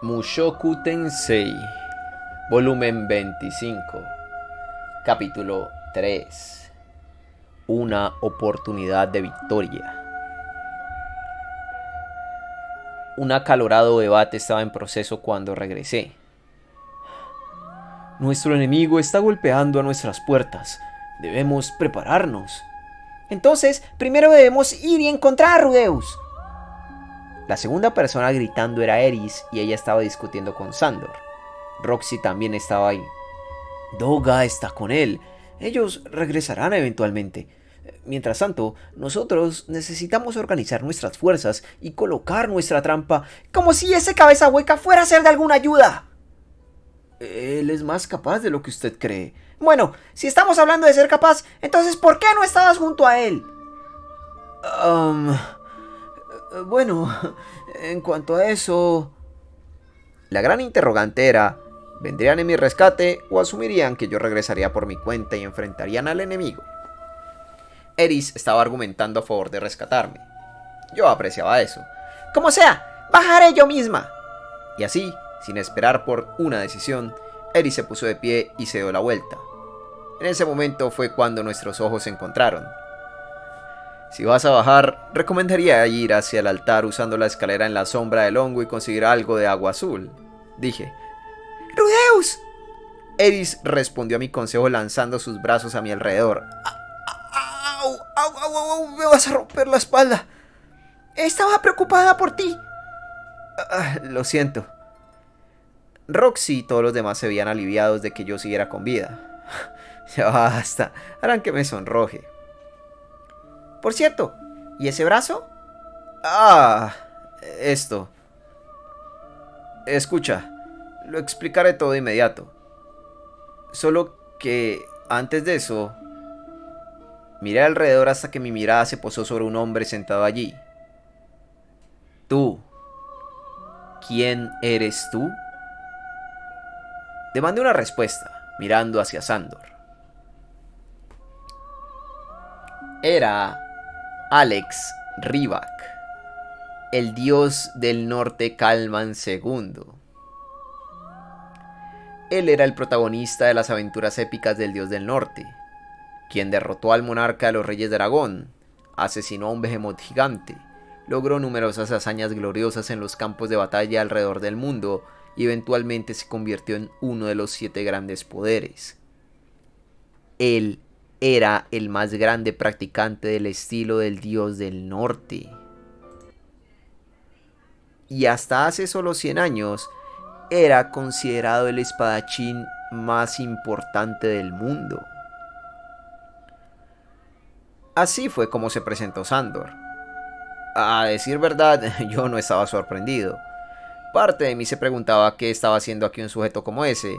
Mushoku Tensei, volumen 25, capítulo 3. Una oportunidad de victoria. Un acalorado debate estaba en proceso cuando regresé. Nuestro enemigo está golpeando a nuestras puertas. Debemos prepararnos. Entonces, primero debemos ir y encontrar a Rudeus. La segunda persona gritando era Eris y ella estaba discutiendo con Sandor. Roxy también estaba ahí. Doga está con él. Ellos regresarán eventualmente. Mientras tanto, nosotros necesitamos organizar nuestras fuerzas y colocar nuestra trampa. Como si ese cabeza hueca fuera a ser de alguna ayuda. Él es más capaz de lo que usted cree. Bueno, si estamos hablando de ser capaz, entonces ¿por qué no estabas junto a él? Bueno, en cuanto a eso... La gran interrogante era, ¿vendrían en mi rescate o asumirían que yo regresaría por mi cuenta y enfrentarían al enemigo? Eris estaba argumentando a favor de rescatarme. Yo apreciaba eso. Como sea, bajaré yo misma. Y así, sin esperar por una decisión, Eris se puso de pie y se dio la vuelta. En ese momento fue cuando nuestros ojos se encontraron. Si vas a bajar, recomendaría ir hacia el altar usando la escalera en la sombra del hongo y conseguir algo de agua azul, dije. ¡Rudeus! Eris respondió a mi consejo lanzando sus brazos a mi alrededor. ¡Au! ¡Au! ¡Au! ¡Au! ¡Me vas a romper la espalda! Estaba preocupada por ti. Lo siento. Roxy y todos los demás se veían aliviados de que yo siguiera con vida. Ya basta, harán que me sonroje. Por cierto, ¿y ese brazo? Esto. Escucha, lo explicaré todo de inmediato. Solo que antes de eso, miré alrededor hasta que mi mirada se posó sobre un hombre sentado allí. Tú. ¿Quién eres tú? Demandé una respuesta, mirando hacia Sandor. Era Alex Rybak, el dios del norte Kalman II. Él era el protagonista de las aventuras épicas del dios del norte, quien derrotó al monarca de los reyes de Aragón, asesinó a un behemoth gigante, logró numerosas hazañas gloriosas en los campos de batalla alrededor del mundo y eventualmente se convirtió en uno de los 7 grandes poderes. Él era el más grande practicante del estilo del dios del norte. Y hasta hace solo 100 años, era considerado el espadachín más importante del mundo. Así fue como se presentó Sandor. A decir verdad, yo no estaba sorprendido. Parte de mí se preguntaba qué estaba haciendo aquí un sujeto como ese,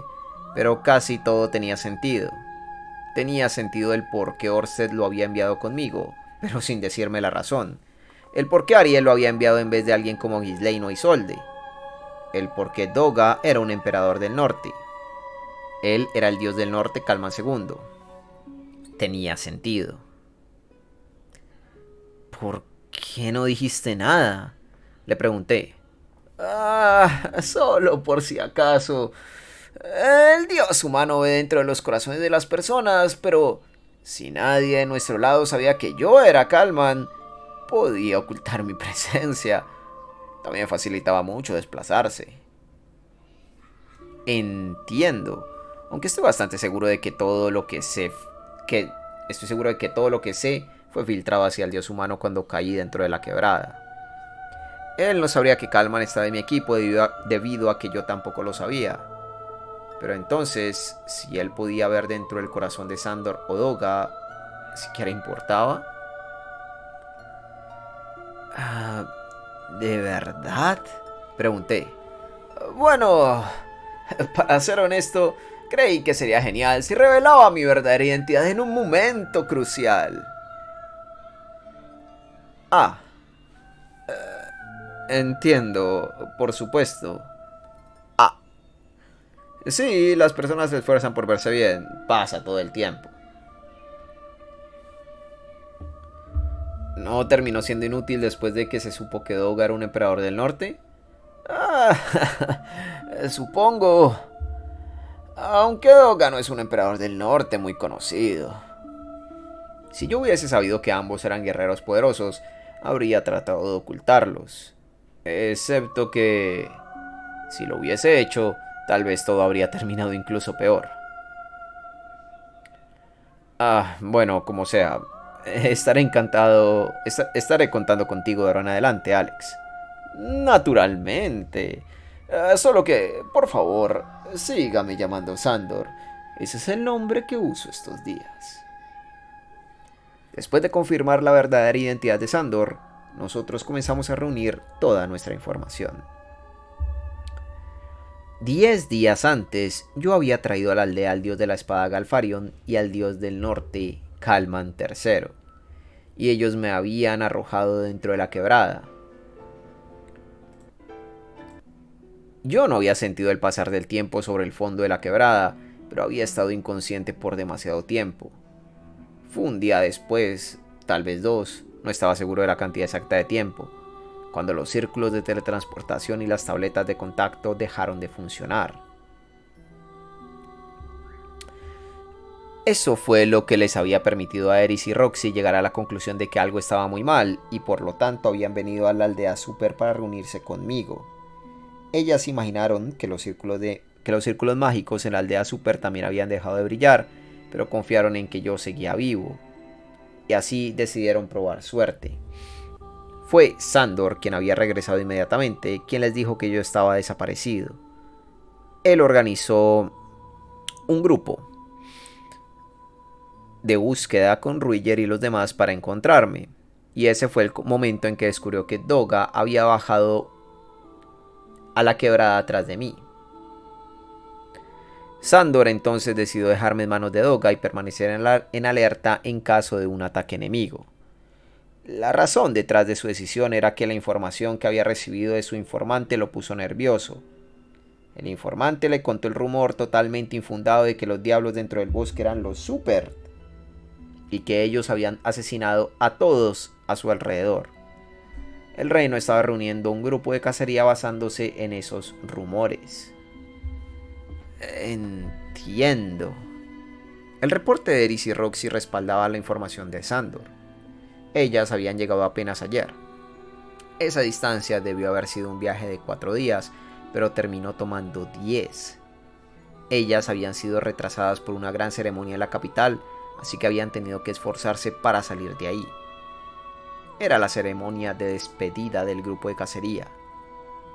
pero casi todo tenía sentido. Tenía sentido el por qué Orsted lo había enviado conmigo, pero sin decirme la razón. El por qué Ariel lo había enviado en vez de alguien como Ghislaine o Isolde. El por qué Doga era un emperador del norte. Él era el dios del norte Kalman II. Tenía sentido. ¿Por qué no dijiste nada?, le pregunté. Solo por si acaso. El dios humano ve dentro de los corazones de las personas, pero si nadie de nuestro lado sabía que yo era Kalman, podía ocultar mi presencia. También facilitaba mucho desplazarse. Entiendo, aunque estoy bastante seguro de que todo lo que sé fue filtrado hacia el dios humano cuando caí dentro de la quebrada. Él no sabría que Kalman estaba en mi equipo debido a que yo tampoco lo sabía. Pero entonces, si él podía ver dentro del corazón de Sandor o Doga, ¿siquiera importaba? ¿De verdad?, pregunté. Bueno, para ser honesto, creí que sería genial si revelaba mi verdadera identidad en un momento crucial. Entiendo, por supuesto. Sí, las personas se esfuerzan por verse bien. Pasa todo el tiempo. ¿No terminó siendo inútil después de que se supo que Doga era un emperador del norte? Ah, supongo. Aunque Doga no es un emperador del norte muy conocido. Si yo hubiese sabido que ambos eran guerreros poderosos, habría tratado de ocultarlos. Excepto que, si lo hubiese hecho, tal vez todo habría terminado incluso peor. Bueno, como sea. Estaré contando contigo de ahora en adelante, Alex. Naturalmente. Solo que, por favor, sígame llamando Sandor. Ese es el nombre que uso estos días. Después de confirmar la verdadera identidad de Sandor, nosotros comenzamos a reunir toda nuestra información. 10 días antes, yo había traído a la aldea al dios de la espada Galfarion y al dios del norte, Kalman III, y ellos me habían arrojado dentro de la quebrada. Yo no había sentido el pasar del tiempo sobre el fondo de la quebrada, pero había estado inconsciente por demasiado tiempo. Fue un día después, tal vez dos, no estaba seguro de la cantidad exacta de tiempo, cuando los círculos de teletransportación y las tabletas de contacto dejaron de funcionar. Eso fue lo que les había permitido a Eris y Roxy llegar a la conclusión de que algo estaba muy mal y por lo tanto habían venido a la aldea Super para reunirse conmigo. Ellas imaginaron que los círculos mágicos en la aldea Super también habían dejado de brillar, pero confiaron en que yo seguía vivo, y así decidieron probar suerte. Fue Sandor, quien había regresado inmediatamente, quien les dijo que yo estaba desaparecido. Él organizó un grupo de búsqueda con Ruiger y los demás para encontrarme, y ese fue el momento en que descubrió que Doga había bajado a la quebrada atrás de mí. Sandor entonces decidió dejarme en manos de Doga y permanecer en alerta en caso de un ataque enemigo. La razón detrás de su decisión era que la información que había recibido de su informante lo puso nervioso. El informante le contó el rumor totalmente infundado de que los diablos dentro del bosque eran los Super y que ellos habían asesinado a todos a su alrededor. El reino estaba reuniendo un grupo de cacería basándose en esos rumores. Entiendo. El reporte de Eris y Roxy respaldaba la información de Sandor. Ellas habían llegado apenas ayer. Esa distancia debió haber sido un viaje de 4 días, pero terminó tomando 10. Ellas habían sido retrasadas por una gran ceremonia en la capital, así que habían tenido que esforzarse para salir de ahí. Era la ceremonia de despedida del grupo de cacería.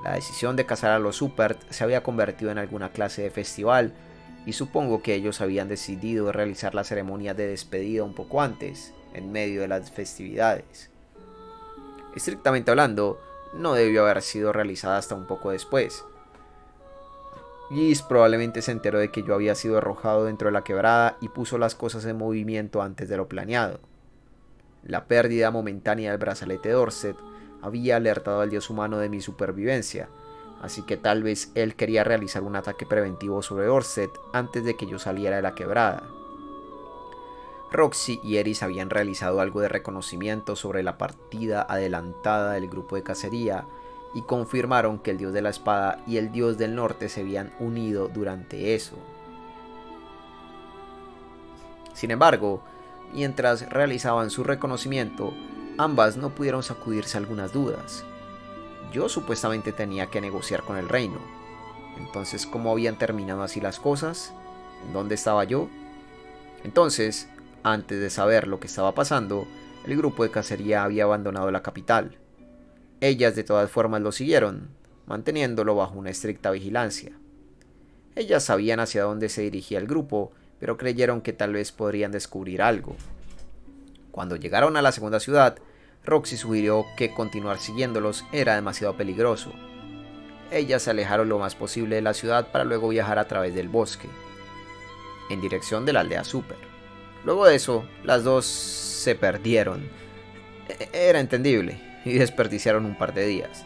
La decisión de cazar a los Super se había convertido en alguna clase de festival, y supongo que ellos habían decidido realizar la ceremonia de despedida un poco antes, en medio de las festividades. Estrictamente hablando, no debió haber sido realizada hasta un poco después. Giz probablemente se enteró de que yo había sido arrojado dentro de la quebrada y puso las cosas en movimiento antes de lo planeado. La pérdida momentánea del brazalete de Orset había alertado al dios humano de mi supervivencia, así que tal vez él quería realizar un ataque preventivo sobre Orset antes de que yo saliera de la quebrada. Roxy y Eris habían realizado algo de reconocimiento sobre la partida adelantada del grupo de cacería y confirmaron que el dios de la espada y el dios del norte se habían unido durante eso. Sin embargo, mientras realizaban su reconocimiento, ambas no pudieron sacudirse algunas dudas. Yo supuestamente tenía que negociar con el reino. Entonces, ¿cómo habían terminado así las cosas? ¿En dónde estaba yo? Entonces, antes de saber lo que estaba pasando, el grupo de cacería había abandonado la capital. Ellas de todas formas lo siguieron, manteniéndolo bajo una estricta vigilancia. Ellas sabían hacia dónde se dirigía el grupo, pero creyeron que tal vez podrían descubrir algo. Cuando llegaron a la segunda ciudad, Roxy sugirió que continuar siguiéndolos era demasiado peligroso. Ellas se alejaron lo más posible de la ciudad para luego viajar a través del bosque, en dirección de la aldea Super. Luego de eso, las dos se perdieron. Era entendible, y desperdiciaron un par de días.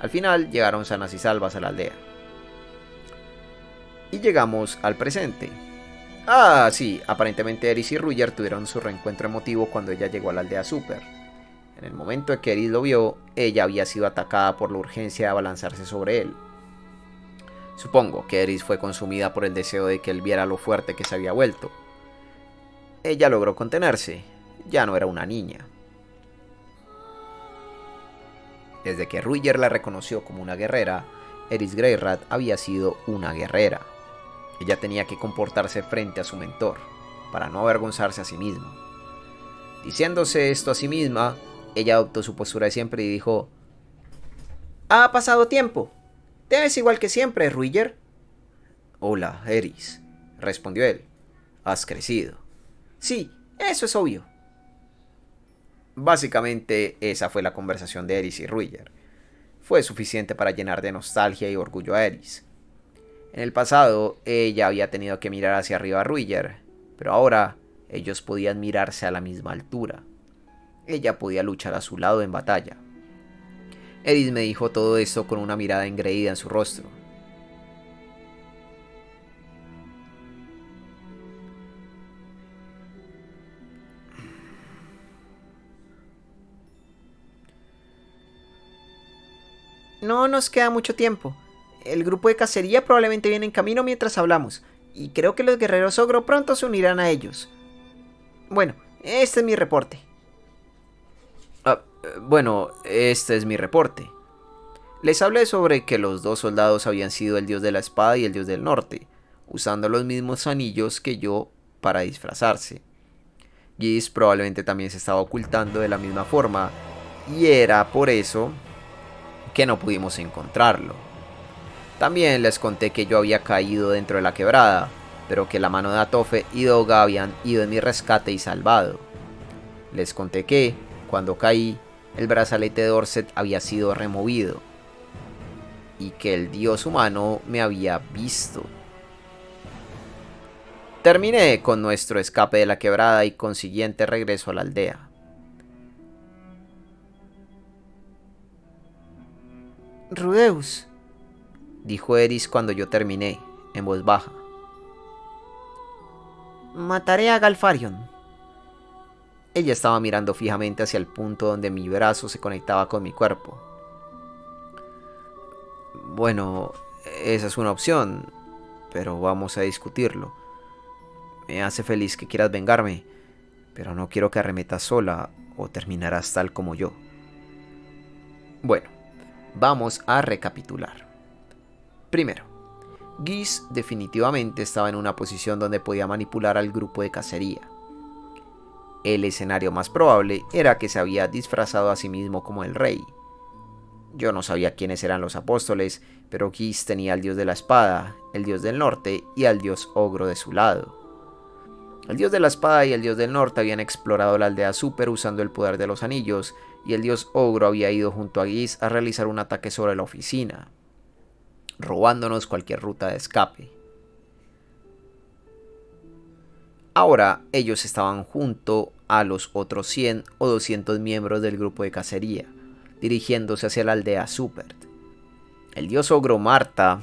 Al final llegaron sanas y salvas a la aldea. Y llegamos al presente. Sí, aparentemente Eris y Ruiger tuvieron su reencuentro emotivo cuando ella llegó a la aldea Super. En el momento en que Eris lo vio, ella había sido atacada por la urgencia de abalanzarse sobre él. Supongo que Eris fue consumida por el deseo de que él viera lo fuerte que se había vuelto. Ella logró contenerse, ya no era una niña. Desde que Ruiger la reconoció como una guerrera, Eris Greyrat había sido una guerrera. Ella tenía que comportarse frente a su mentor, para no avergonzarse a sí misma. Diciéndose esto a sí misma, ella adoptó su postura de siempre y dijo: «Ha pasado tiempo. Te ves igual que siempre, Ruiger». «Hola, Eris», respondió él. «Has crecido». «Sí, eso es obvio». Básicamente, esa fue la conversación de Eris y Ruiger. Fue suficiente para llenar de nostalgia y orgullo a Eris. En el pasado, ella había tenido que mirar hacia arriba a Ruiger, pero ahora ellos podían mirarse a la misma altura. Ella podía luchar a su lado en batalla. Eris me dijo todo esto con una mirada engreída en su rostro. No nos queda mucho tiempo. El grupo de cacería probablemente viene en camino mientras hablamos, y creo que los guerreros ogro pronto se unirán a ellos. Bueno, este es mi reporte. Bueno, este es mi reporte. Les hablé sobre que los dos soldados habían sido el dios de la espada y el dios del norte, usando los mismos anillos que yo para disfrazarse. Gis probablemente también se estaba ocultando de la misma forma, y era por eso que no pudimos encontrarlo. También les conté que yo había caído dentro de la quebrada, pero que la mano de Atofe y Doga habían ido en mi rescate y salvado. Les conté que, cuando caí, el brazalete de Orset había sido removido, y que el dios humano me había visto. Terminé con nuestro escape de la quebrada y consiguiente regreso a la aldea. «Rudeus», dijo Eris cuando yo terminé, en voz baja. «Mataré a Galfarion». Ella estaba mirando fijamente hacia el punto donde mi brazo se conectaba con mi cuerpo. Bueno, esa es una opción, pero vamos a discutirlo. Me hace feliz que quieras vengarme, pero no quiero que arremetas sola o terminarás tal como yo. Bueno, vamos a recapitular. Primero, Gis definitivamente estaba en una posición donde podía manipular al grupo de cacería. El escenario más probable era que se había disfrazado a sí mismo como el rey. Yo no sabía quiénes eran los apóstoles, pero Gis tenía al dios de la espada, el dios del norte y al dios ogro de su lado. El dios de la espada y el dios del norte habían explorado la aldea Super usando el poder de los anillos, y el dios ogro había ido junto a Gis a realizar un ataque sobre la oficina, robándonos cualquier ruta de escape. Ahora ellos estaban junto a los otros 100 o 200 miembros del grupo de cacería, dirigiéndose hacia la aldea Super. El dios ogro Marta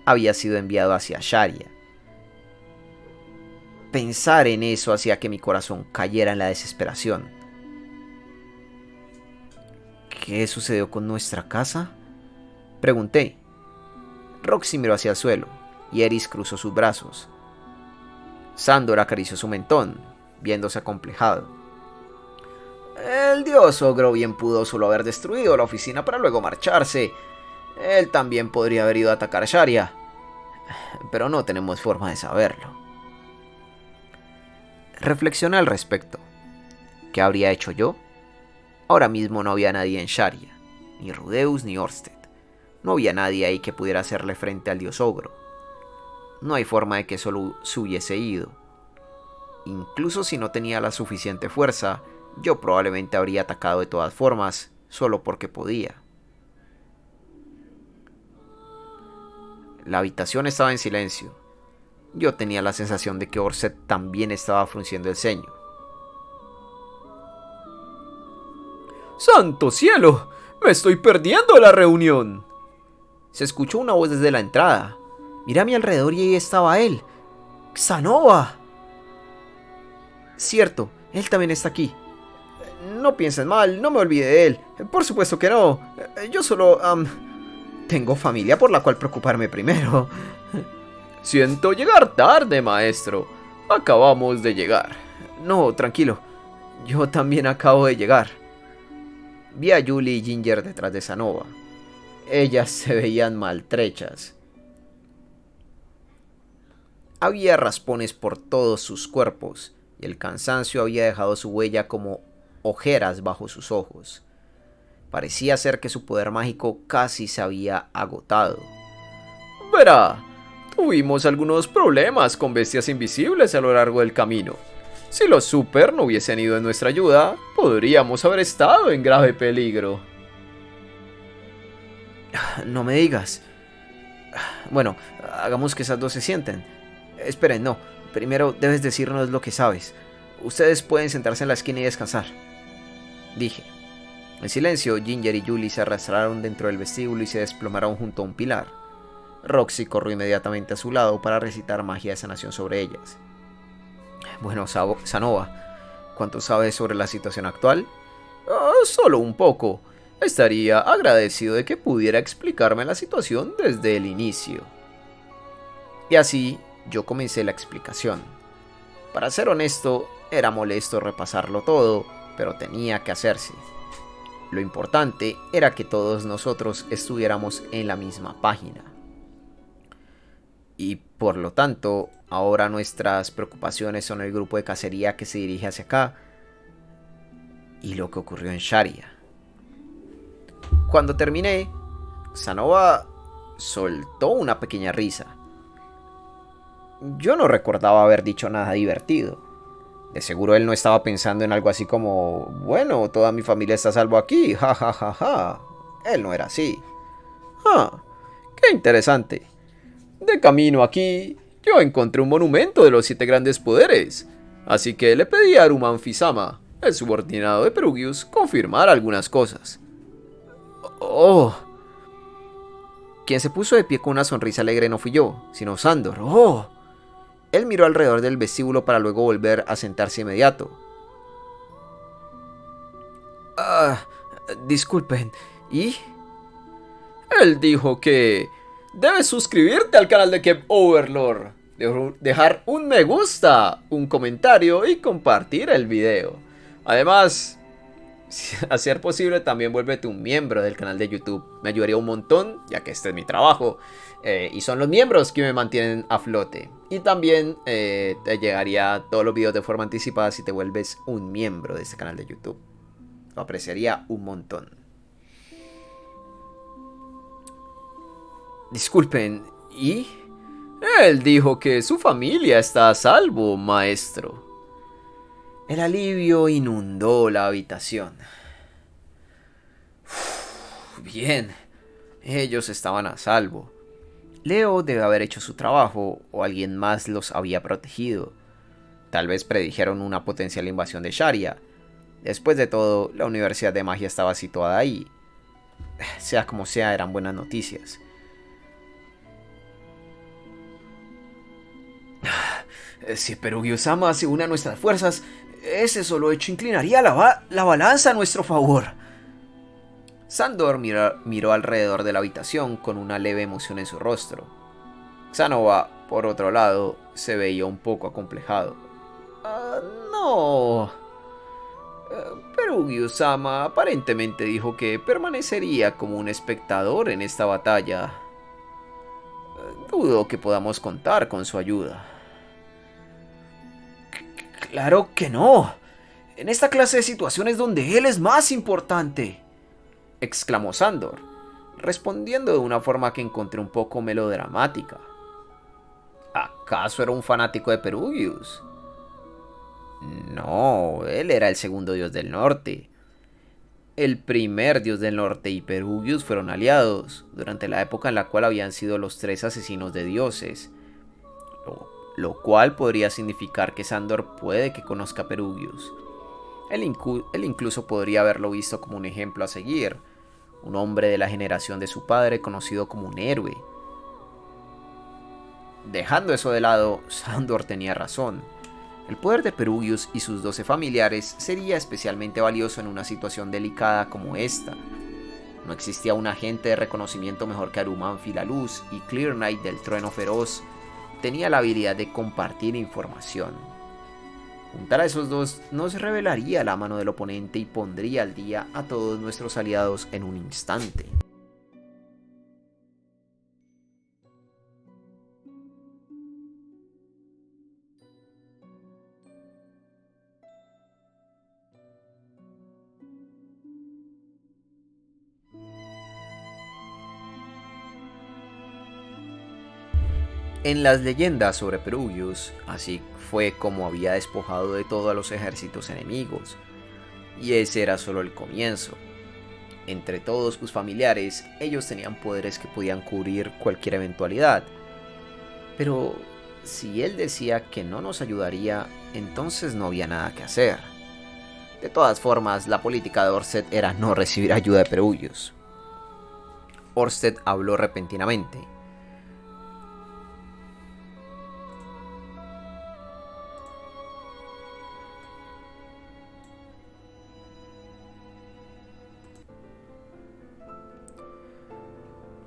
había sido enviado hacia Sharia. Pensar en eso hacía que mi corazón cayera en la desesperación. ¿Qué sucedió con nuestra casa?, pregunté. Roxy miró hacia el suelo y Eris cruzó sus brazos. Sandor acarició su mentón, viéndose acomplejado. El dios ogro bien pudo solo haber destruido la oficina para luego marcharse. Él también podría haber ido a atacar Sharia, pero no tenemos forma de saberlo. Reflexioné al respecto. ¿Qué habría hecho yo? Ahora mismo no había nadie en Sharia, ni Rudeus ni Orsted. No había nadie ahí que pudiera hacerle frente al dios ogro. No hay forma de que solo se hubiese ido. Incluso si no tenía la suficiente fuerza, yo probablemente habría atacado de todas formas, solo porque podía. La habitación estaba en silencio. Yo tenía la sensación de que Orset también estaba frunciendo el ceño. ¡Santo cielo! ¡Me estoy perdiendo la reunión! Se escuchó una voz desde la entrada. Miré a mi alrededor y ahí estaba él. ¡Xanova! Cierto, él también está aquí. No piensen mal, no me olvide de él. Por supuesto que no. Yo solo... tengo familia por la cual preocuparme primero. Siento llegar tarde, maestro. Acabamos de llegar. No, tranquilo. Yo también acabo de llegar. Vi a Julie y Ginger detrás de Sanova. Ellas se veían maltrechas. Había raspones por todos sus cuerpos y el cansancio había dejado su huella como ojeras bajo sus ojos. Parecía ser que su poder mágico casi se había agotado. Verá, tuvimos algunos problemas con bestias invisibles a lo largo del camino. Si los super no hubiesen ido en nuestra ayuda, podríamos haber estado en grave peligro. No me digas. Bueno, hagamos que esas dos se sienten. Esperen, no. Primero debes decirnos lo que sabes. Ustedes pueden sentarse en la esquina y descansar, dije. En silencio, Ginger y Julie se arrastraron dentro del vestíbulo y se desplomaron junto a un pilar. Roxy corrió inmediatamente a su lado para recitar magia de sanación sobre ellas. Bueno, Sanova, ¿cuánto sabes sobre la situación actual? Solo un poco. Estaría agradecido de que pudiera explicarme la situación desde el inicio. Y así, yo comencé la explicación. Para ser honesto, era molesto repasarlo todo, pero tenía que hacerse. Lo importante era que todos nosotros estuviéramos en la misma página. Y por lo tanto, ahora nuestras preocupaciones son el grupo de cacería que se dirige hacia acá y lo que ocurrió en Sharia. Cuando terminé, Sanova soltó una pequeña risa. Yo no recordaba haber dicho nada divertido. De seguro él no estaba pensando en algo así como, bueno, toda mi familia está a salvo aquí, ja ja ja ja. Él no era así. Qué interesante. De camino aquí, yo encontré un monumento de los 7 grandes poderes. Así que le pedí a Aruman Fizama, el subordinado de Perugius, confirmar algunas cosas. Oh. Quien se puso de pie con una sonrisa alegre no fui yo, sino Sandor. Oh. Él miró alrededor del vestíbulo para luego volver a sentarse inmediato. Disculpen, ¿y? Él dijo que debes suscribirte al canal de Keep Overlord, dejar un me gusta, un comentario y compartir el video. Además, a ser posible, también vuélvete un miembro del canal de YouTube. Me ayudaría un montón, ya que este es mi trabajo. Y son los miembros que me mantienen a flote. Y también te llegaría todos los videos de forma anticipada si te vuelves un miembro de este canal de YouTube. Lo apreciaría un montón. Disculpen, ¿y? Él dijo que su familia está a salvo, maestro. El alivio inundó la habitación. Bien, ellos estaban a salvo. Leo debe haber hecho su trabajo o alguien más los había protegido. Tal vez predijeron una potencial invasión de Sharia. Después de todo, la Universidad de Magia estaba situada ahí. Sea como sea, eran buenas noticias. Si Perugiu-sama se une a nuestras fuerzas, ese solo hecho inclinaría la balanza a nuestro favor. Sandor miró alrededor de la habitación con una leve emoción en su rostro. Sanova, por otro lado, se veía un poco acomplejado. No. Perugiu-sama aparentemente dijo que permanecería como un espectador en esta batalla. Dudo que podamos contar con su ayuda. Claro que no. En esta clase de situaciones donde él es más importante, exclamó Sandor, respondiendo de una forma que encontré un poco melodramática. ¿Acaso era un fanático de Perugius? No, él era el segundo dios del norte. El primer dios del norte y Perugius fueron aliados durante la época en la cual habían sido los 3 asesinos de dioses. Lo cual podría significar que Sandor puede que conozca a Perugius. Él incluso podría haberlo visto como un ejemplo a seguir, un hombre de la generación de su padre conocido como un héroe. Dejando eso de lado, Sandor tenía razón. El poder de Perugius y sus 12 familiares sería especialmente valioso en una situación delicada como esta. No existía un agente de reconocimiento mejor que Arumanfi la Luz, y Clear Knight del Trueno Feroz tenía la habilidad de compartir información. Juntar a esos dos nos revelaría la mano del oponente y pondría al día a todos nuestros aliados en un instante. En las leyendas sobre Perugius, así fue como había despojado de todo a los ejércitos enemigos, y ese era solo el comienzo. Entre todos sus familiares, ellos tenían poderes que podían cubrir cualquier eventualidad, pero si él decía que no nos ayudaría, entonces no había nada que hacer. De todas formas, la política de Orsted era no recibir ayuda de Perugius. Orsted habló repentinamente.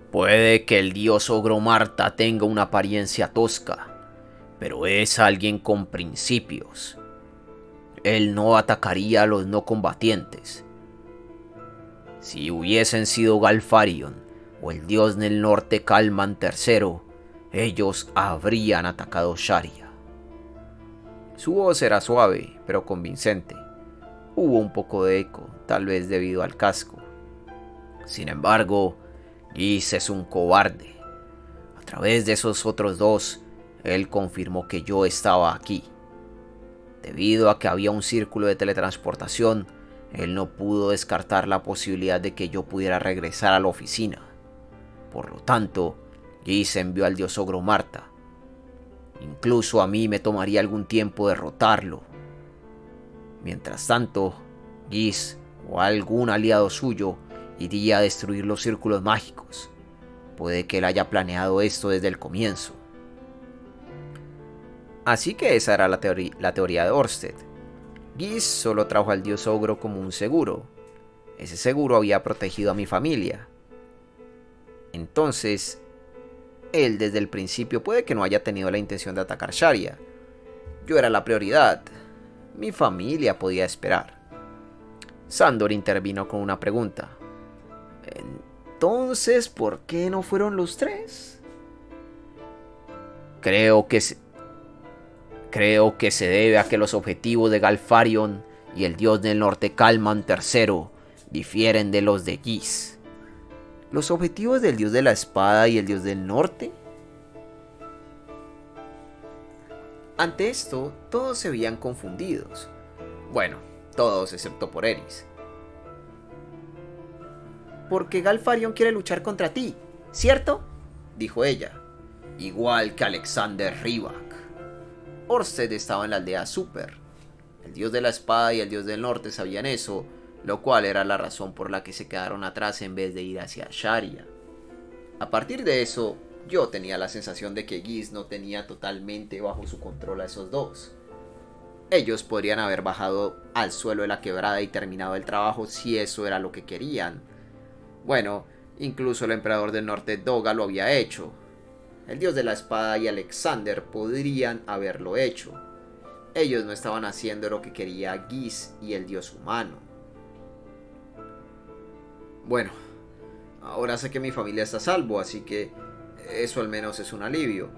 Puede que el dios ogro Marta tenga una apariencia tosca, pero es alguien con principios. Él no atacaría a los no combatientes. Si hubiesen sido Galfarion o el dios del norte Kalman III, ellos habrían atacado Sharia. Su voz era suave, pero convincente. Hubo un poco de eco, tal vez debido al casco. Sin embargo, Ys es un cobarde. A través de esos otros dos, él confirmó que yo estaba aquí. Debido a que había un círculo de teletransportación, él no pudo descartar la posibilidad de que yo pudiera regresar a la oficina. Por lo tanto, Ys envió al dios ogro Marta. Incluso a mí me tomaría algún tiempo derrotarlo. Mientras tanto, Ys o algún aliado suyo iría a destruir los círculos mágicos. Puede que él haya planeado esto desde el comienzo. Así que esa era la teoría de Orsted. Ys solo trajo al dios ogro como un seguro. Ese seguro había protegido a mi familia. Entonces, él desde el principio puede que no haya tenido la intención de atacar Sharia. Yo era la prioridad. Mi familia podía esperar. Sandor intervino con una pregunta. Entonces, ¿por qué no fueron los tres? Creo que se debe a que los objetivos de Galfarion y el dios del norte Kalman III difieren de los de Ys. ¿Los objetivos del dios de la espada y el dios del norte? Ante esto, todos se veían confundidos. Bueno, todos excepto por Eris. Porque Galfarion quiere luchar contra ti, ¿cierto? Dijo ella. Igual que Alexander Rybak. Orsted estaba en la aldea Super. El dios de la espada y el dios del norte sabían eso, lo cual era la razón por la que se quedaron atrás en vez de ir hacia Sharia. A partir de eso, yo tenía la sensación de que Ys no tenía totalmente bajo su control a esos dos. Ellos podrían haber bajado al suelo de la quebrada y terminado el trabajo si eso era lo que querían. Bueno, incluso el emperador del norte Doga lo había hecho. El dios de la espada y Alexander podrían haberlo hecho. Ellos no estaban haciendo lo que quería Ys y el dios humano. Bueno, ahora sé que mi familia está a salvo, así que eso al menos es un alivio.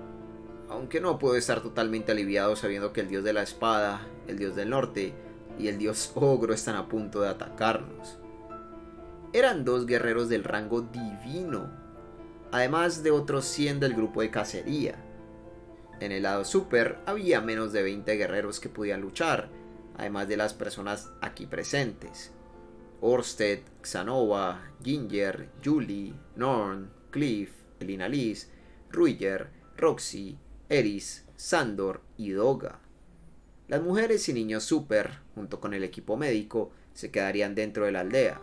Aunque no puedo estar totalmente aliviado sabiendo que el dios de la espada, el dios del norte y el dios ogro están a punto de atacarnos. Eran dos guerreros del rango divino, además de otros 100 del grupo de cacería. En el lado super había menos de 20 guerreros que podían luchar, además de las personas aquí presentes. Orsted, Xanova, Ginger, Julie, Norn, Cliff, Elina Liz, Ruiger, Roxy, Eris, Sandor y Doga. Las mujeres y niños super, junto con el equipo médico, se quedarían dentro de la aldea.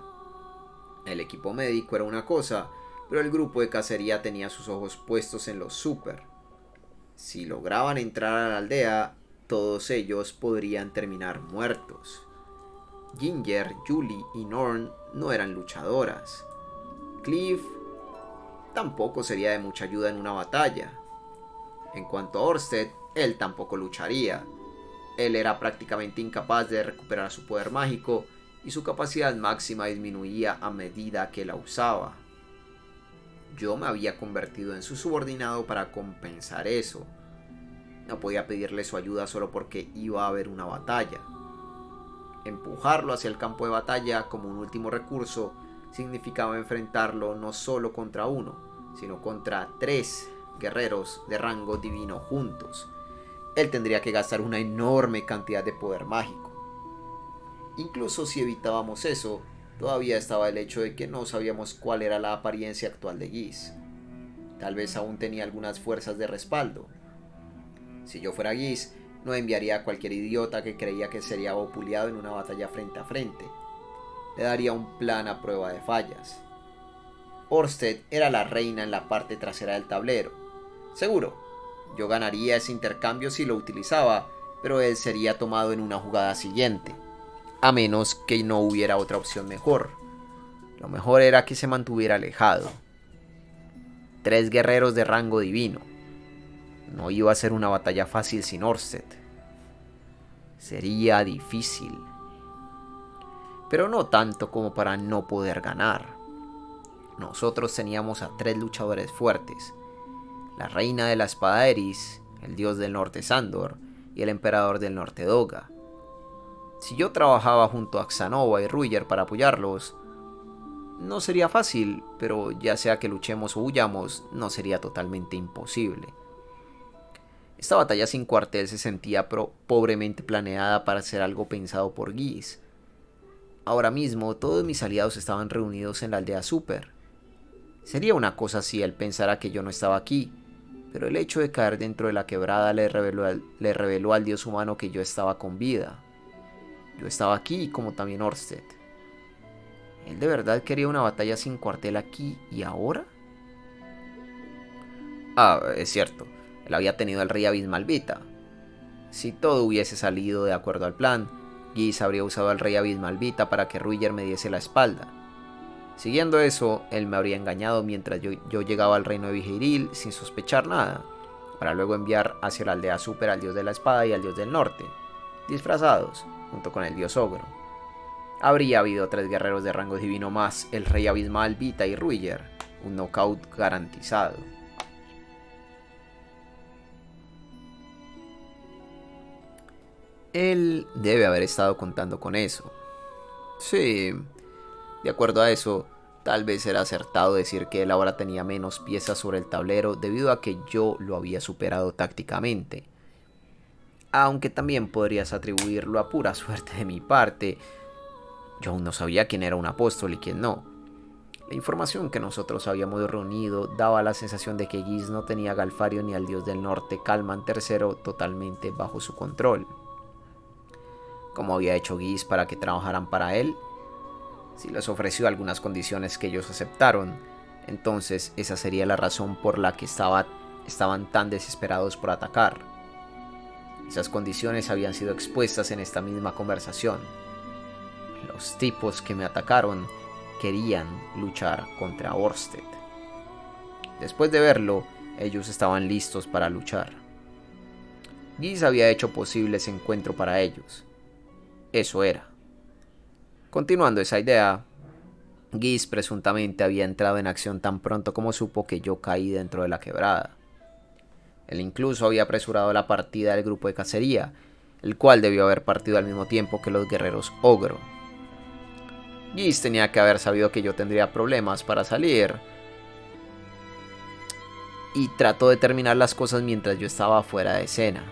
El equipo médico era una cosa, pero el grupo de cacería tenía sus ojos puestos en los super. Si lograban entrar a la aldea, todos ellos podrían terminar muertos. Ginger, Julie y Norn no eran luchadoras. Cliff tampoco sería de mucha ayuda en una batalla. En cuanto a Orsted, él tampoco lucharía. Él era prácticamente incapaz de recuperar su poder mágico y su capacidad máxima disminuía a medida que la usaba. Yo me había convertido en su subordinado para compensar eso. No podía pedirle su ayuda solo porque iba a haber una batalla. Empujarlo hacia el campo de batalla como un último recurso significaba enfrentarlo no solo contra uno, sino contra 3 guerreros de rango divino juntos. Él tendría que gastar una enorme cantidad de poder mágico. Incluso si evitábamos eso, todavía estaba el hecho de que no sabíamos cuál era la apariencia actual de Geese. Tal vez aún tenía algunas fuerzas de respaldo. Si yo fuera Geese, no enviaría a cualquier idiota que creía que sería vapuleado en una batalla frente a frente. Le daría un plan a prueba de fallas. Orsted era la reina en la parte trasera del tablero. Seguro, yo ganaría ese intercambio si lo utilizaba, pero él sería tomado en una jugada siguiente, a menos que no hubiera otra opción mejor. Lo mejor era que se mantuviera alejado. 3 guerreros de rango divino. No iba a ser una batalla fácil sin Orsted. Sería difícil, pero no tanto como para no poder ganar. Nosotros teníamos a 3 luchadores fuertes: la reina de la espada Eris, el dios del norte Sandor y el emperador del norte Doga. Si yo trabajaba junto a Xanova y Ruger para apoyarlos, no sería fácil, pero ya sea que luchemos o huyamos, no sería totalmente imposible. Esta batalla sin cuartel se sentía pobremente planeada para ser algo pensado por Geese. Ahora mismo todos mis aliados estaban reunidos en la aldea Super. Sería una cosa si él pensara que yo no estaba aquí, pero el hecho de caer dentro de la quebrada le reveló al dios humano que yo estaba con vida. Yo estaba aquí, como también Orsted. ¿Él de verdad quería una batalla sin cuartel aquí y ahora? Es cierto, él había tenido al rey Abismalvita. Si todo hubiese salido de acuerdo al plan, Geese habría usado al rey Abismalvita para que Ruger me diese la espalda. Siguiendo eso, él me habría engañado mientras yo llegaba al reino de Vigiril sin sospechar nada, para luego enviar hacia la aldea Super al dios de la espada y al dios del norte, disfrazados, junto con el dios ogro. Habría habido 3 guerreros de rango divino más el rey Abismalvita y Ruger, un knockout garantizado. Él debe haber estado contando con eso. Sí, de acuerdo a eso, tal vez era acertado decir que él ahora tenía menos piezas sobre el tablero debido a que yo lo había superado tácticamente. Aunque también podrías atribuirlo a pura suerte de mi parte. Yo aún no sabía quién era un apóstol y quién no. La información que nosotros habíamos reunido daba la sensación de que Geese no tenía a Galfario ni al dios del norte Kalman III totalmente bajo su control. ¿Cómo había hecho Geese para que trabajaran para él? Si les ofreció algunas condiciones que ellos aceptaron, entonces esa sería la razón por la que estaban tan desesperados por atacar. Esas condiciones habían sido expuestas en esta misma conversación. Los tipos que me atacaron querían luchar contra Orsted. Después de verlo, ellos estaban listos para luchar. Geese había hecho posible ese encuentro para ellos. Eso era. Continuando esa idea, Geese presuntamente había entrado en acción tan pronto como supo que yo caí dentro de la quebrada. Él incluso había apresurado la partida del grupo de cacería, el cual debió haber partido al mismo tiempo que los guerreros ogro. Geese tenía que haber sabido que yo tendría problemas para salir, y trató de terminar las cosas mientras yo estaba fuera de escena.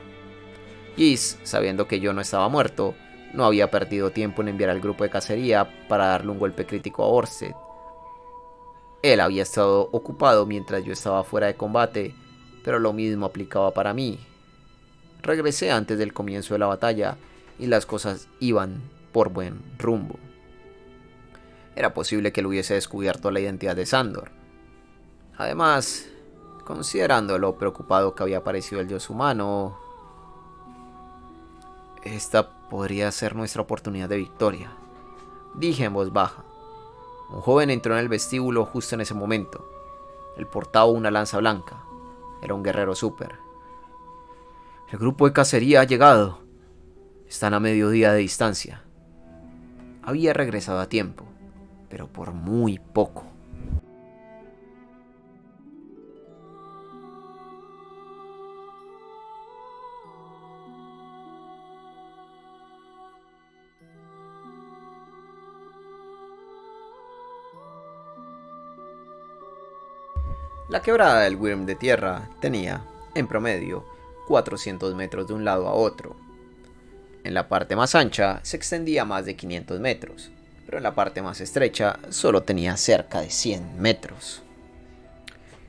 Geese, sabiendo que yo no estaba muerto, no había perdido tiempo en enviar al grupo de cacería para darle un golpe crítico a Orsted. Él había estado ocupado mientras yo estaba fuera de combate, pero lo mismo aplicaba para mí. Regresé antes del comienzo de la batalla y las cosas iban por buen rumbo. Era posible que él hubiese descubierto la identidad de Sandor. Además, considerando lo preocupado que había parecido el dios humano, Esta podría ser nuestra oportunidad de victoria, dije en voz baja. Un joven entró en el vestíbulo justo en ese momento. Él portaba una lanza blanca. Era un guerrero súper. El grupo de cacería ha llegado. Están a mediodía de distancia. Había regresado a tiempo, pero por muy poco. La quebrada del Wyrm de tierra tenía, en promedio, 400 metros de un lado a otro. En la parte más ancha se extendía más de 500 metros, pero en la parte más estrecha solo tenía cerca de 100 metros.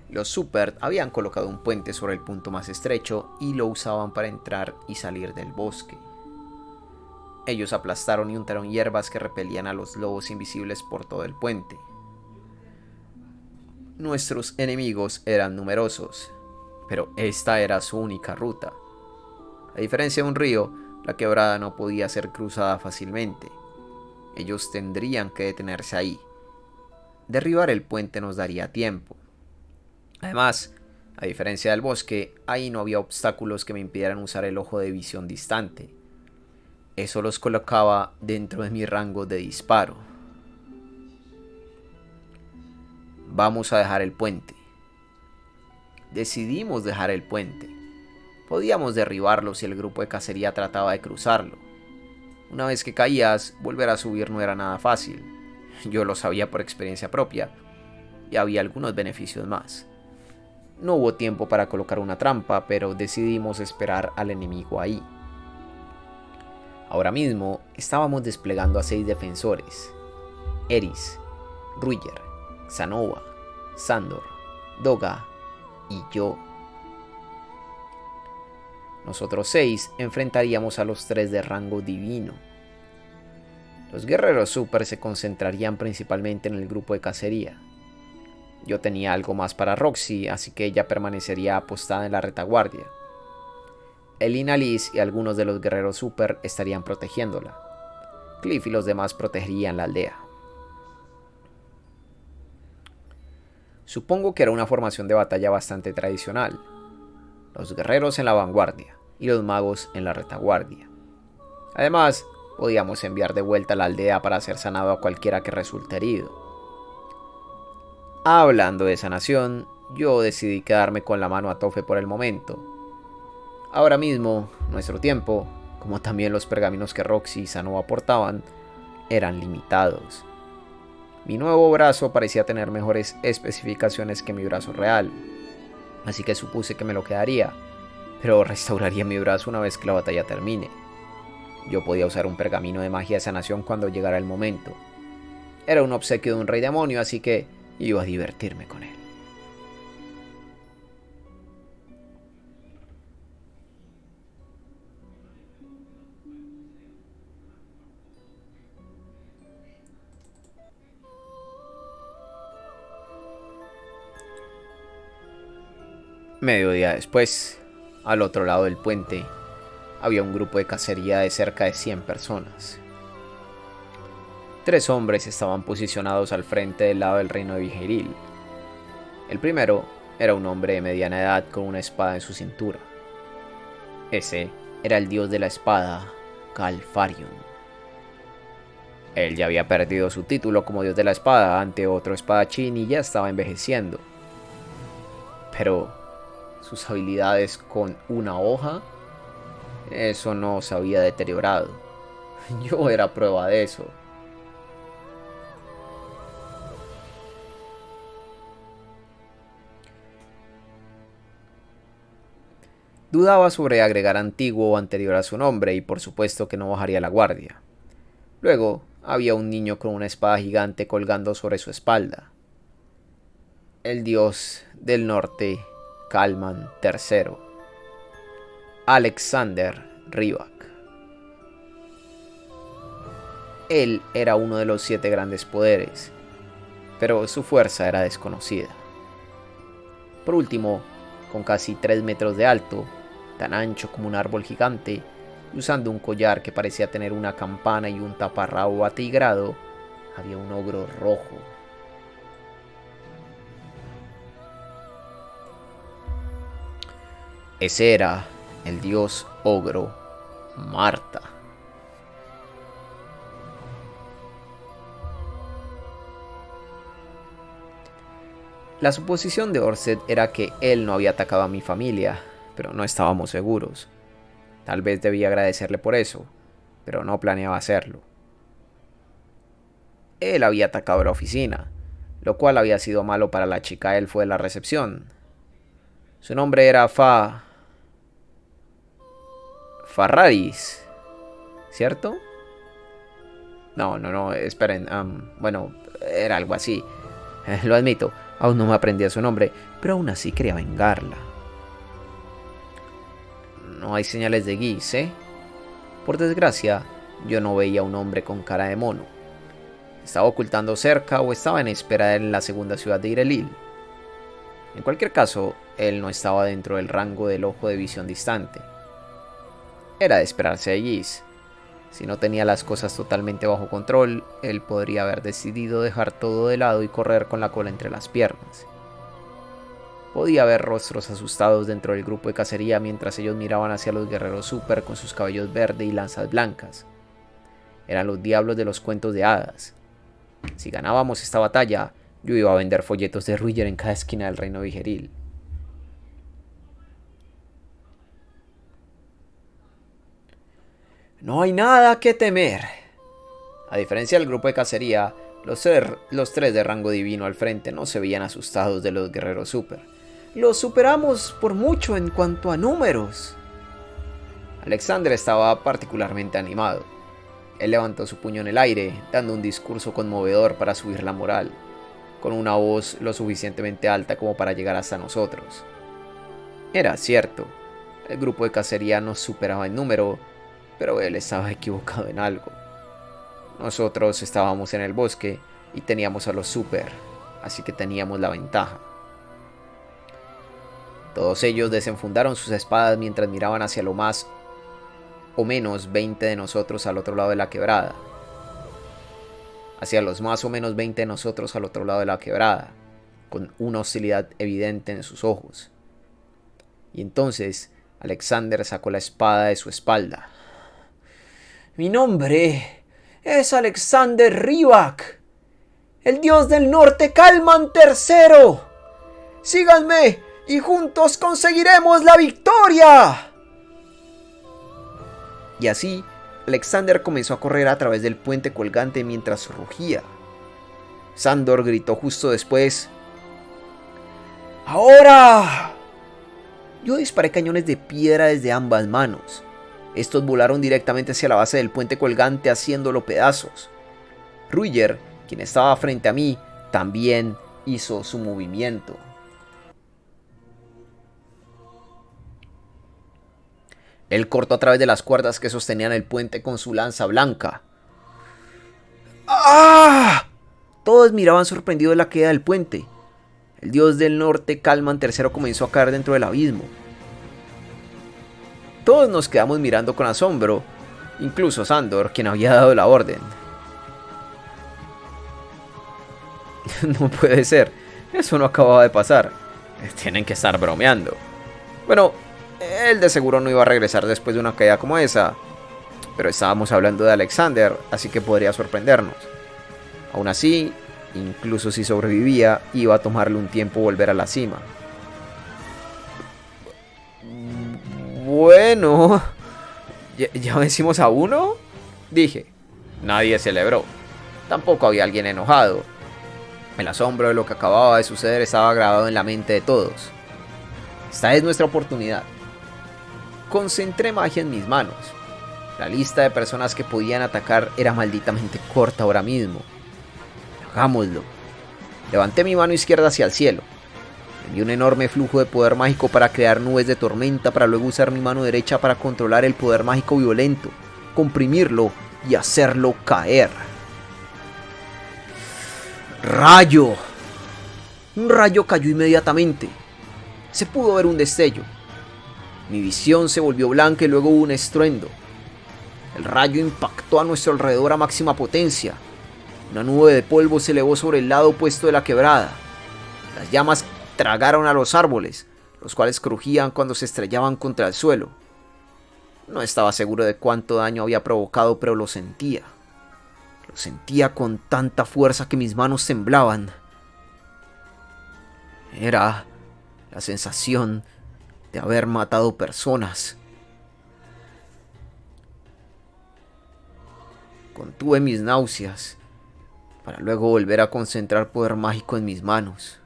Los Super habían colocado un puente sobre el punto más estrecho y lo usaban para entrar y salir del bosque. Ellos aplastaron y untaron hierbas que repelían a los lobos invisibles por todo el puente. Nuestros enemigos eran numerosos, pero esta era su única ruta. A diferencia de un río, la quebrada no podía ser cruzada fácilmente. Ellos tendrían que detenerse ahí. Derribar el puente nos daría tiempo. Además, a diferencia del bosque, ahí no había obstáculos que me impidieran usar el ojo de visión distante. Eso los colocaba dentro de mi rango de disparo. Vamos a dejar el puente. Decidimos dejar el puente. Podíamos derribarlo si el grupo de cacería trataba de cruzarlo. Una vez que caías, volver a subir no era nada fácil. Yo lo sabía por experiencia propia, y había algunos beneficios más. No hubo tiempo para colocar una trampa, pero decidimos esperar al enemigo ahí. Ahora mismo estábamos desplegando a 6 defensores: Eris, Ruyer, Xanova, Sandor, Doga y yo. Nosotros 6 enfrentaríamos a los 3 de rango divino. Los guerreros super se concentrarían principalmente en el grupo de cacería. Yo tenía algo más para Roxy, así que ella permanecería apostada en la retaguardia. Elina Liz y algunos de los guerreros super estarían protegiéndola. Cliff y los demás protegerían la aldea. Supongo que era una formación de batalla bastante tradicional. Los guerreros en la vanguardia y los magos en la retaguardia. Además, podíamos enviar de vuelta a la aldea para ser sanado a cualquiera que resulte herido. Hablando de sanación, yo decidí quedarme con la mano a Tofe por el momento. Ahora mismo, nuestro tiempo, como también los pergaminos que Roxy y Xanova aportaban, eran limitados. Mi nuevo brazo parecía tener mejores especificaciones que mi brazo real, así que supuse que me lo quedaría, pero restauraría mi brazo una vez que la batalla termine. Yo podía usar un pergamino de magia de sanación cuando llegara el momento. Era un obsequio de un rey demonio, así que iba a divertirme con él. Mediodía después, al otro lado del puente, había un grupo de cacería de cerca de 100 personas. 3 hombres estaban posicionados al frente del lado del reino de Vigeril. El primero era un hombre de mediana edad con una espada en su cintura. Ese era el dios de la espada, Galfarion. Él ya había perdido su título como dios de la espada ante otro espadachín y ya estaba envejeciendo. Pero sus habilidades con una hoja, eso no se había deteriorado. Yo era prueba de eso. Dudaba sobre agregar antiguo o anterior a su nombre y por supuesto que no bajaría la guardia. Luego había un niño con una espada gigante colgando sobre su espalda. El dios del norte, Kalman III. Alexander Rybak. Él era uno de los 7 grandes poderes, pero su fuerza era desconocida. Por último, con casi 3 metros de alto, tan ancho como un árbol gigante, Usando un collar que parecía tener una campana y un taparrabo atigrado, había un ogro rojo. Ese era el dios ogro Marta. La suposición de Orset era que él no había atacado a mi familia, pero no estábamos seguros. Tal vez debía agradecerle por eso, pero no planeaba hacerlo. Él había atacado la oficina, lo cual había sido malo para la chica elfo de la recepción. Su nombre era Farraris, ¿cierto? No, esperen, bueno, era algo así. Lo admito, aún no me aprendía su nombre, pero aún así quería vengarla. No hay señales de Guis, ¿eh? Por desgracia, yo no veía a un hombre con cara de mono. Estaba ocultando cerca o estaba en espera en la segunda ciudad de Ireland. En cualquier caso, él no estaba dentro del rango del ojo de visión distante. Era de esperarse de Guis. Si no tenía las cosas totalmente bajo control, él podría haber decidido dejar todo de lado y correr con la cola entre las piernas. Podía ver rostros asustados dentro del grupo de cacería mientras ellos miraban hacia los guerreros super con sus cabellos verdes y lanzas blancas. Eran los diablos de los cuentos de hadas. Si ganábamos esta batalla, yo iba a vender folletos de Ruiger en cada esquina del reino Vigeril. No hay nada que temer. A diferencia del grupo de cacería, los tres de rango divino al frente no se veían asustados de los guerreros super. Los superamos por mucho en cuanto a números. Alexander estaba particularmente animado. Él levantó su puño en el aire, dando un discurso conmovedor para subir la moral, con una voz lo suficientemente alta como para llegar hasta nosotros. Era cierto, el grupo de cacería nos superaba en número, pero él estaba equivocado en algo. Nosotros estábamos en el bosque y teníamos a los super, así que teníamos la ventaja. Todos ellos desenfundaron sus espadas mientras miraban hacia lo más o menos 20 de nosotros al otro lado de la quebrada. Hacia los más o menos 20 de nosotros al otro lado de la quebrada, con una hostilidad evidente en sus ojos. Y entonces Alexander sacó la espada de su espalda. Mi nombre es Alexander Rybak, el dios del norte Kalman III. Síganme y juntos conseguiremos la victoria. Y así, Alexander comenzó a correr a través del puente colgante mientras rugía. Sandor gritó justo después: ¡Ahora! Yo disparé cañones de piedra desde ambas manos. Estos volaron directamente hacia la base del puente colgante haciéndolo pedazos. Ruiger, quien estaba frente a mí, también hizo su movimiento. Él cortó a través de las cuerdas que sostenían el puente con su lanza blanca. ¡Ah! Todos miraban sorprendidos la caída del puente. El dios del norte, Kalman III, comenzó a caer dentro del abismo. Todos nos quedamos mirando con asombro, incluso Sandor, quien había dado la orden. No puede ser, eso no acababa de pasar. Tienen que estar bromeando. Bueno, él de seguro no iba a regresar después de una caída como esa, pero estábamos hablando de Alexander, así que podría sorprendernos. Aún así, incluso si sobrevivía, iba a tomarle un tiempo volver a la cima. Bueno, ¿ya vencimos a uno? Dije. Nadie celebró. Tampoco había alguien enojado. El asombro de lo que acababa de suceder estaba grabado en la mente de todos. Esta es nuestra oportunidad. Concentré magia en mis manos. La lista de personas que podían atacar era malditamente corta ahora mismo. Hagámoslo. Levanté mi mano izquierda hacia el cielo. Envié un enorme flujo de poder mágico para crear nubes de tormenta, para luego usar mi mano derecha para controlar el poder mágico violento, comprimirlo y hacerlo caer. ¡Rayo! Un rayo cayó inmediatamente. Se pudo ver un destello. Mi visión se volvió blanca y luego hubo un estruendo. El rayo impactó a nuestro alrededor a máxima potencia. Una nube de polvo se elevó sobre el lado opuesto de la quebrada. Las llamas tragaron a los árboles, los cuales crujían cuando se estrellaban contra el suelo. No estaba seguro de cuánto daño había provocado, pero lo sentía. Lo sentía con tanta fuerza que mis manos temblaban. Era la sensación de haber matado personas. Contuve mis náuseas para luego volver a concentrar poder mágico en mis manos.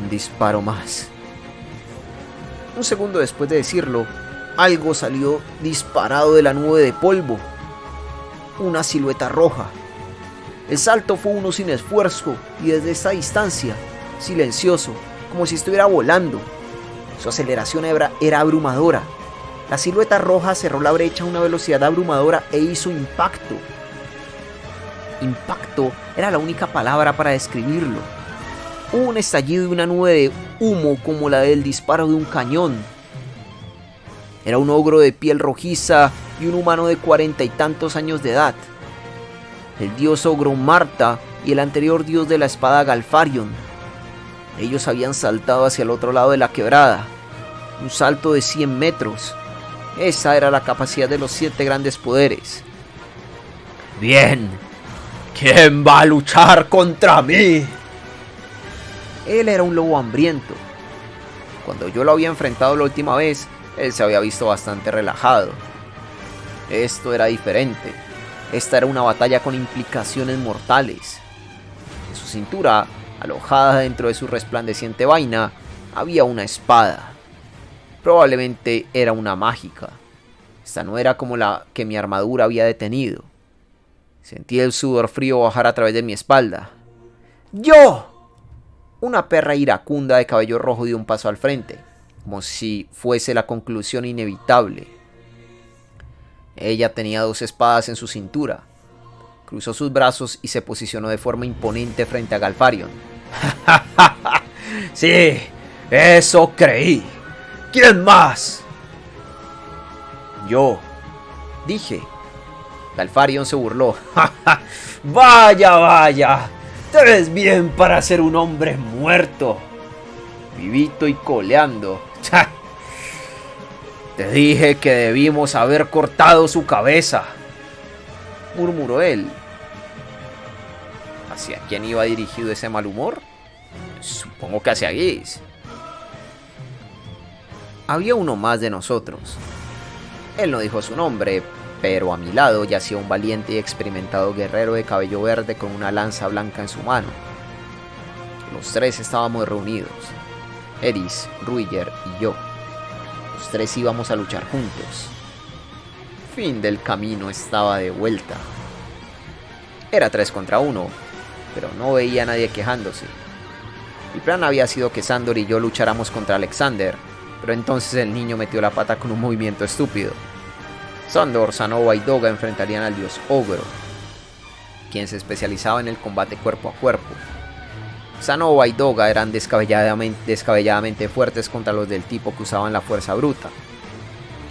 Un disparo más. Un segundo después de decirlo, algo salió disparado de la nube de polvo. Una silueta roja. El salto fue uno sin esfuerzo y desde esta distancia, silencioso, como si estuviera volando. Su aceleración era abrumadora. La silueta roja cerró la brecha a una velocidad abrumadora e hizo impacto. Impacto era la única palabra para describirlo. Hubo un estallido y una nube de humo como la del disparo de un cañón. Era un ogro de piel rojiza y un humano de 40 y tantos años de edad. El dios ogro Marta y el anterior dios de la espada Galfarion. Ellos habían saltado hacia el otro lado de la quebrada. Un salto de 100 metros. Esa era la capacidad de los 7 grandes poderes. Bien. ¿Quién va a luchar contra mí? Él era un lobo hambriento. Cuando yo lo había enfrentado la última vez, él se había visto bastante relajado. Esto era diferente. Esta era una batalla con implicaciones mortales. En su cintura, alojada dentro de su resplandeciente vaina, había una espada. Probablemente era una mágica. Esta no era como la que mi armadura había detenido. Sentí el sudor frío bajar a través de mi espalda. ¡Yo! Una perra iracunda de cabello rojo dio un paso al frente, como si fuese la conclusión inevitable. Ella tenía 2 espadas en su cintura. Cruzó sus brazos y se posicionó de forma imponente frente a Galfarion. Sí, eso creí. ¿Quién más? Yo, dije. Galfarion se burló. Vaya, vaya. Te ves bien para ser un hombre muerto. Vivito y coleando. Te dije que debimos haber cortado su cabeza, murmuró él. ¿Hacia quién iba dirigido ese mal humor? Supongo que hacia Geese. Había uno más de nosotros. Él no dijo su nombre, pero a mi lado yacía un valiente y experimentado guerrero de cabello verde con una lanza blanca en su mano. Los 3 estábamos reunidos, Eris, Ruiger y yo. Los 3 íbamos a luchar juntos. Fin del camino estaba de vuelta. Era 3 contra 1, pero no veía a nadie quejándose. El plan había sido que Sandor y yo lucháramos contra Alexander, pero entonces el niño metió la pata con un movimiento estúpido. Sandor, Sanova y Doga enfrentarían al dios Ogro, quien se especializaba en el combate cuerpo a cuerpo. Sanova y Doga eran descabelladamente fuertes contra los del tipo que usaban la fuerza bruta.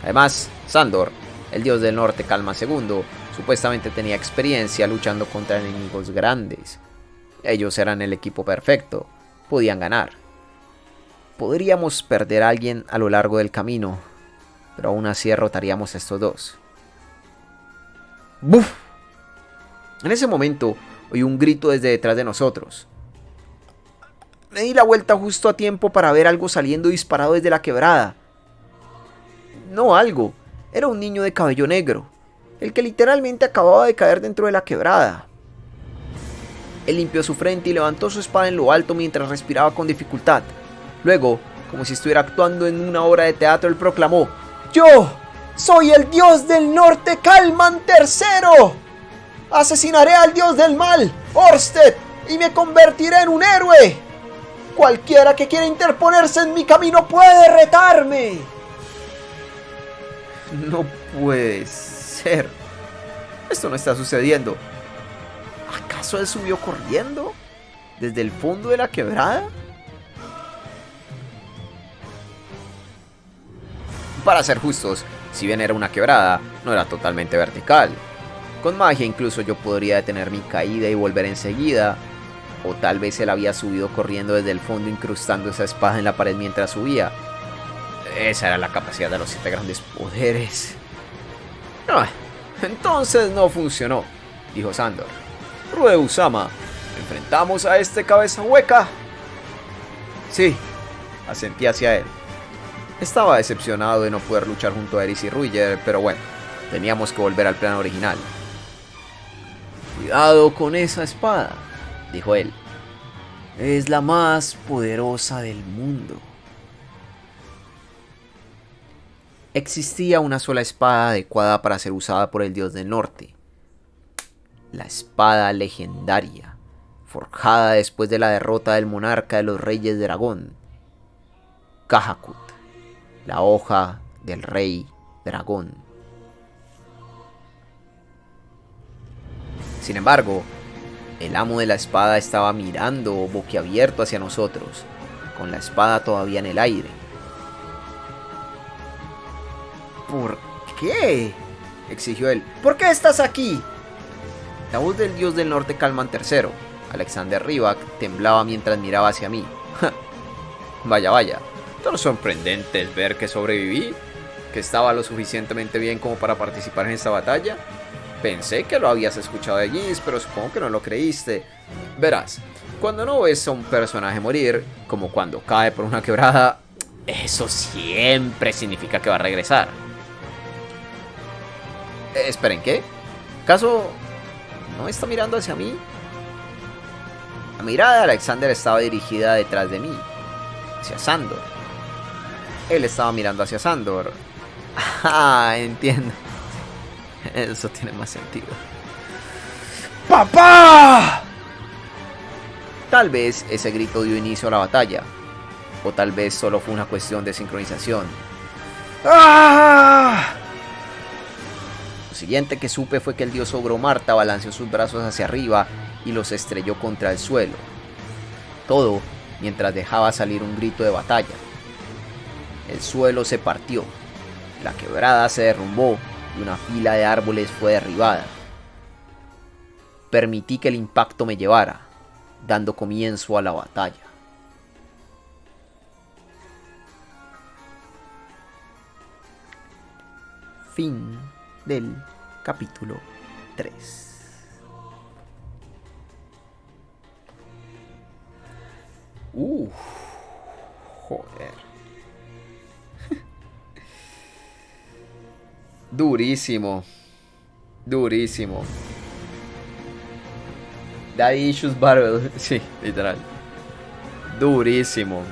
Además, Sandor, el dios del norte Calma II, supuestamente tenía experiencia luchando contra enemigos grandes. Ellos eran el equipo perfecto, podían ganar. Podríamos perder a alguien a lo largo del camino, pero aún así derrotaríamos a estos 2. ¡Buf! En ese momento oí un grito desde detrás de nosotros. Me di la vuelta justo a tiempo para ver algo saliendo disparado desde la quebrada. No algo, era un niño de cabello negro, el que literalmente acababa de caer dentro de la quebrada. Él limpió su frente y levantó su espada en lo alto mientras respiraba con dificultad. Luego, como si estuviera actuando en una obra de teatro, él proclamó: ¡Yo soy el dios del norte Kalman III! Asesinaré al dios del mal, Orsted, y me convertiré en un héroe. Cualquiera que quiera interponerse en mi camino puede retarme. No puede ser. Esto no está sucediendo. ¿Acaso él subió corriendo desde el fondo de la quebrada? Para ser justos, Si bien era una quebrada, no era totalmente vertical. Con magia incluso yo podría detener mi caída y volver enseguida. O tal vez él había subido corriendo desde el fondo incrustando esa espada en la pared mientras subía. Esa era la capacidad de los 7 grandes poderes. Entonces no funcionó, dijo Sandor. Rueusama, ¿enfrentamos a este cabeza hueca? Sí, asentí hacia él. Estaba decepcionado de no poder luchar junto a Eris y Ruger, pero bueno, teníamos que volver al plan original. Cuidado con esa espada, dijo él. Es la más poderosa del mundo. Existía una sola espada adecuada para ser usada por el dios del norte. La espada legendaria, forjada después de la derrota del monarca de los reyes de Dragón, Kajakut, la hoja del rey dragón. Sin embargo, el amo de la espada estaba mirando boquiabierto hacia nosotros, con la espada todavía en el aire. ¿Por qué? Exigió él. ¿Por qué estás aquí? La voz del dios del norte Kalman III, Alexander Rybak, temblaba mientras miraba hacia mí. Vaya, tan sorprendente es ver que sobreviví, que estaba lo suficientemente bien como para participar en esta batalla. Pensé que lo habías escuchado de Giz, pero supongo que no lo creíste. Verás, cuando no ves a un personaje morir, como cuando cae por una quebrada, eso siempre significa que va a regresar. Esperen, ¿qué? ¿Acaso no está mirando hacia mí? La mirada de Alexander estaba dirigida detrás de mí, hacia Sandor. Él estaba mirando hacia Sandor. Ah, entiendo. Eso tiene más sentido. ¡Papá! Tal vez ese grito dio inicio a la batalla. O tal vez solo fue una cuestión de sincronización. ¡Ah! Lo siguiente que supe fue que el dios ogro Marta balanceó sus brazos hacia arriba y los estrelló contra el suelo. Todo mientras dejaba salir un grito de batalla. El suelo se partió. La quebrada se derrumbó y una fila de árboles fue derribada. Permití que el impacto me llevara, dando comienzo a la batalla. Fin del capítulo 3. Joder. Durísimo. Daddy Issues Battle. Sí, literal. Durísimo.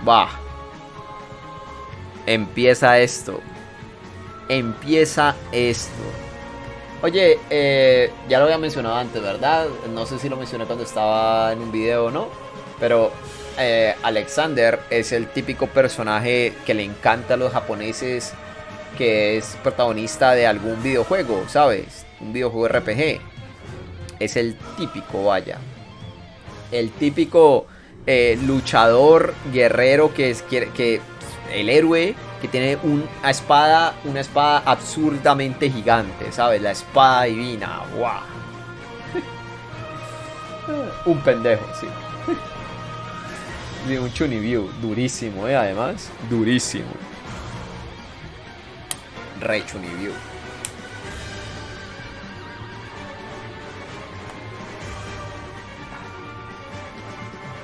Va. Empieza esto. Oye, ya lo había mencionado antes, ¿verdad? No sé si lo mencioné cuando estaba en un video o no. Pero Alexander es el típico personaje que le encanta a los japoneses, que es protagonista de algún videojuego, ¿sabes? Un videojuego RPG. Es el típico, vaya. El típico luchador, guerrero que el héroe que tiene una espada absurdamente gigante, ¿sabes? La espada divina, ¡guau! Un pendejo, sí. De un Chunibyu, durísimo, además, durísimo. Rey Chunibyu.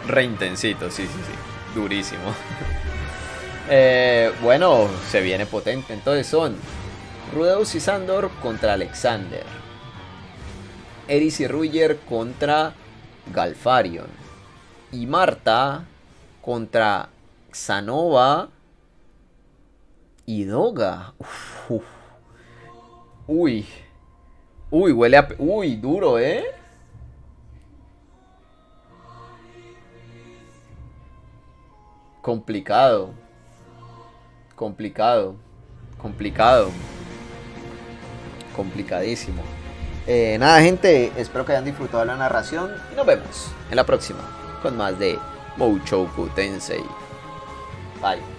Re intensito, sí, durísimo. Bueno, se viene potente. Entonces son Rudeus y Sandor contra Alexander, Eris y Ruger contra Galfarion, y Marta contra Xanova y Doga. Uy, huele a... Uy, duro, Complicado. Complicadísimo. Nada, gente, espero que hayan disfrutado de la narración y nos vemos en la próxima con más de Mushoku Tensei. Bye.